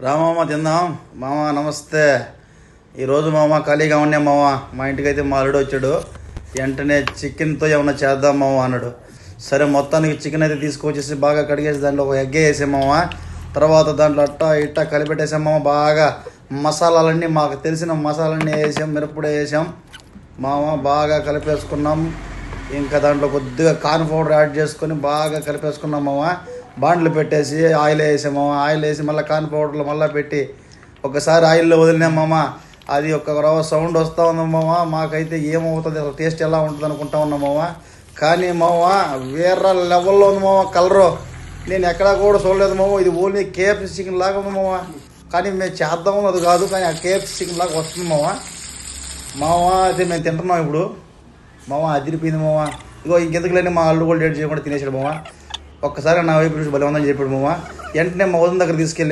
రామమ్మ తిందాం. మామ నమస్తే. ఈరోజు మామ ఖాళీగా ఉండే మామ. మా ఇంటికి అయితే మా అల్లుడు వచ్చాడు. వెంటనే చికెన్తో ఏమన్నా చేద్దాం మామ అన్నాడు. సరే మొత్తానికి చికెన్ అయితే తీసుకొచ్చేసి బాగా కడిగేసి దాంట్లో ఒక ఎగ్ వేసాం మామ. తర్వాత దాంట్లో అట్టా ఇట్టా కలిపెట్టేసాం మామ. బాగా మసాలాలన్నీ మాకు తెలిసిన మసాలాలన్నీ వేసాం, మిరప్పొడి వేసాం మామ. బాగా కలిపేసుకున్నాం. ఇంకా దాంట్లో కొద్దిగా కార్న్ పౌడర్ యాడ్ చేసుకొని బాగా కలిపేసుకున్నాం మామ. బాండ్లు పెట్టేసి ఆయిల్ వేసాం మామ. ఆయిల్ వేసి మళ్ళీ కార్న్ పౌడర్లో మళ్ళీ పెట్టి ఒకసారి ఆయిల్లో వదిలినాం మామ. అది ఒక రవ్వ సౌండ్ వస్తూ ఉంది మామ. మాకైతే ఏమవుతుంది, అసలు టేస్ట్ ఎలా ఉంటుంది అనుకుంటా ఉన్నాం మామ. కానీ మామ వేరే లెవెల్లో ఉంది మామ. కలరు నేను ఎక్కడా కూడా చూడలేదు మామ. ఇది ఓన్లీ కేఎఫ్సీ చికెన్ లాగా ఉంది మామ. కానీ మేము చేద్దాము అది కాదు, కానీ ఆ కేఎఫ్సీ చికెన్ లాగా వస్తుంది మామ. అయితే మేము తింటున్నాం ఇప్పుడు మామ. అదిరిపోయింది మామ. ఇగో ఇంకెందుకు లేని మా అల్లు కూడా డేట్ చేయకుండా తినేసాడు మామ. ఒక్కసారి నా వైపు నుంచి బలం ఉందని చెప్పాడు మామ. వెంటనే మా వదిన దగ్గర తీసుకెళ్ళి